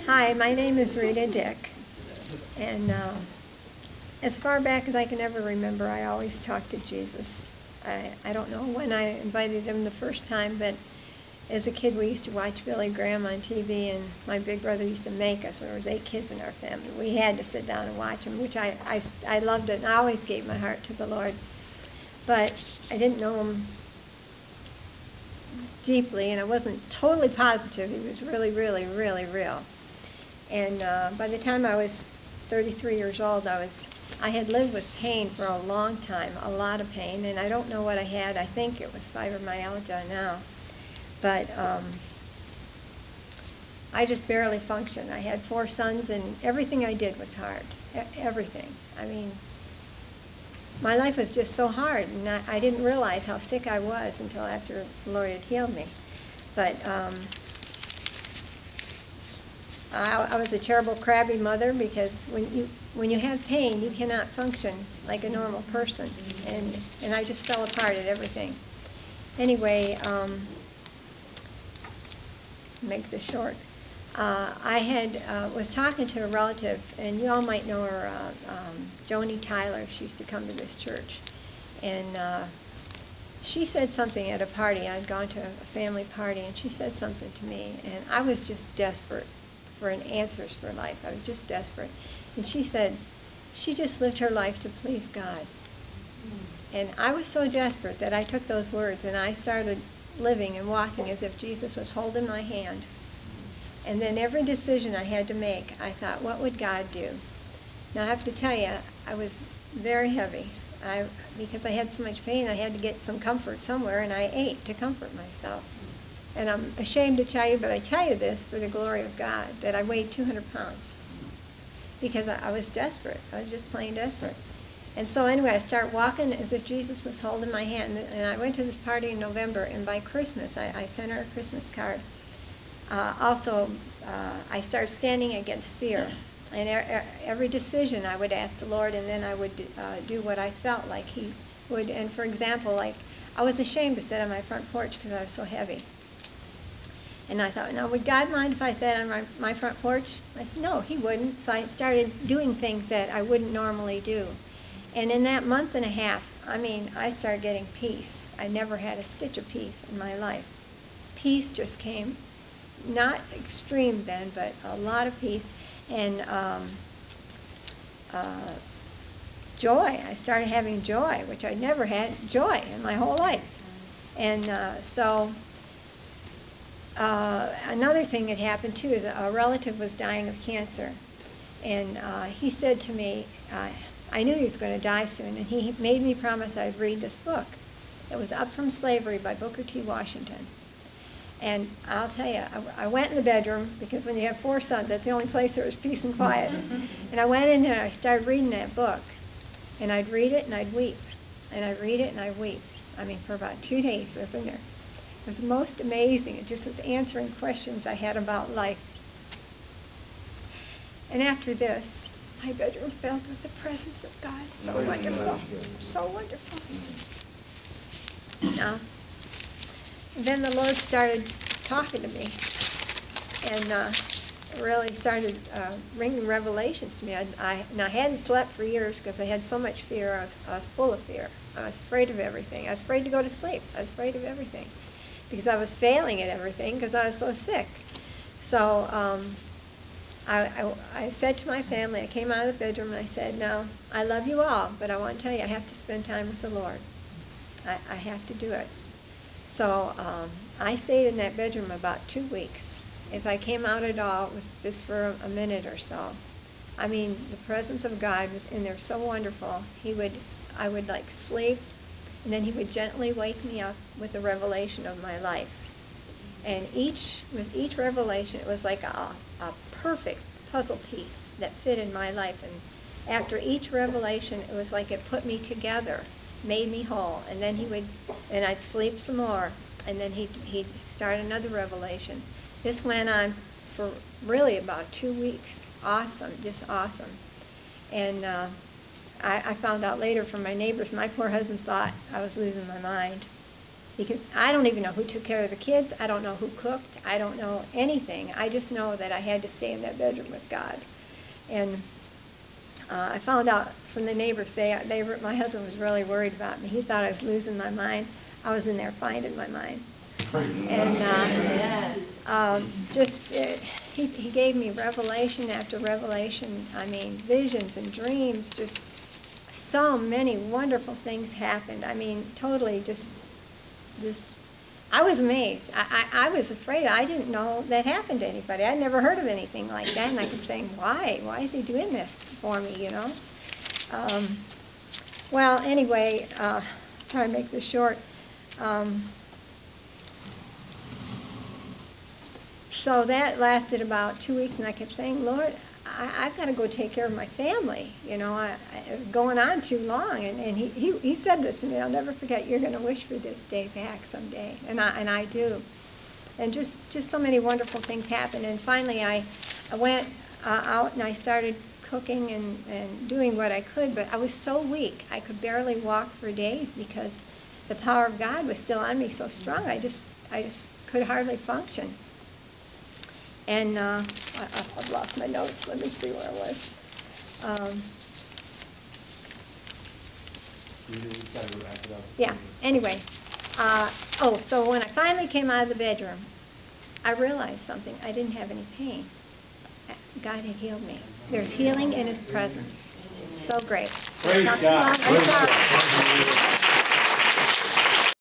Hi, my name is Rita Deck, and as far back as I can ever remember, I always talked to Jesus. I don't know when I invited him the first time, but as a kid we used to watch Billy Graham on TV, and my big brother used to make us. When there was 8 kids in our family, we had to sit down and watch him, which I loved it, and I always gave my heart to the Lord. But I didn't know him deeply, and I wasn't totally positive he was really, really, really real. And by the time I was 33 years old, I had lived with pain for a long time, a lot of pain, and I don't know what I had. I think it was fibromyalgia now. But I just barely functioned. I had 4 sons, and everything I did was hard. Everything. I mean, my life was just so hard, and I didn't realize how sick I was until after the Lord had healed me. But I was a terrible, crabby mother, because when you have pain, you cannot function like a normal person, and I just fell apart at everything. Anyway, make this short. I was talking to a relative, and you all might know her, Joni Tyler. She used to come to this church, and she said something at a party. I'd gone to a family party, and she said something to me, and I was just desperate for answers for life. I was just desperate. And she said she just lived her life to please God. And I was so desperate that I took those words and I started living and walking as if Jesus was holding my hand. And then every decision I had to make, I thought, what would God do? Now I have to tell you, I was very heavy. Because I had so much pain, I had to get some comfort somewhere, and I ate to comfort myself. And I'm ashamed to tell you, but I tell you this for the glory of God, that I weighed 200 pounds. Because I was desperate. I was just plain desperate. And so anyway, I started walking as if Jesus was holding my hand. And I went to this party in November, and by Christmas, I sent her a Christmas card. I started standing against fear. And every decision I would ask the Lord, and then I would do what I felt like he would. And for example, like, I was ashamed to sit on my front porch because I was so heavy. And I thought, now, would God mind if I sat on my front porch? I said, no, he wouldn't. So I started doing things that I wouldn't normally do. And in that month and a half, I started getting peace. I never had a stitch of peace in my life. Peace just came, not extreme then, but a lot of peace. And joy. I started having joy, which I never had joy in my whole life. And another thing that happened too is a relative was dying of cancer, and he said to me, I knew he was going to die soon, and he made me promise I'd read this book. It was Up From Slavery by Booker T. Washington. And I'll tell you, I went in the bedroom, because when you have 4 sons, that's the only place there was peace and quiet. And I went in there and I started reading that book, and I'd read it and I'd weep, and I'd read it and I'd weep. For about 2 days I was in there. It was most amazing. It just was answering questions I had about life. And after this, my bedroom filled with the presence of God. So wonderful. So wonderful. Now, then the Lord started talking to me, and really started bringing revelations to me. I hadn't slept for years because I had so much fear. I was full of fear. I was afraid of everything. I was afraid to go to sleep. I was afraid of everything, because I was failing at everything because I was so sick. So I said to my family, I came out of the bedroom and I said, no, I love you all, but I want to tell you, I have to spend time with the Lord. I have to do it. So I stayed in that bedroom about 2 weeks. If I came out at all, it was just for a minute or so. The presence of God was in there so wonderful. I would like sleep, and then he would gently wake me up with a revelation of my life. And with each revelation, it was like a perfect puzzle piece that fit in my life. And after each revelation, it was like it put me together, made me whole. And then I'd sleep some more, and then he'd start another revelation. This went on for really about 2 weeks. Awesome, just awesome. And I found out later from my neighbors, my poor husband thought I was losing my mind. because I don't even know who took care of the kids. I don't know who cooked. I don't know anything. I just know that I had to stay in that bedroom with God. And I found out from the neighbors, my husband was really worried about me. He thought I was losing my mind. I was in there finding my mind. And he gave me revelation after revelation. I mean, visions and dreams. Just so many wonderful things happened. I mean, totally just I was amazed. I was afraid. I didn't know that happened to anybody. I'd never heard of anything like that, and I kept saying, why? Why is he doing this for me, you know? Well, anyway, try to make this short. So that lasted about 2 weeks, and I kept saying, Lord, I've got to go take care of my family. You know, it was going on too long, and he said this to me, I'll never forget, you're going to wish for this day back someday, and I do. And just so many wonderful things happened, and finally I went out and I started cooking and doing what I could, but I was so weak. I could barely walk for days because the power of God was still on me so strong. I just could hardly function. And I've lost my notes. Let me see where I was. Yeah, anyway. So when I finally came out of the bedroom, I realized something. I didn't have any pain. God had healed me. There's healing in His presence. So great. Praise God. I'm sorry.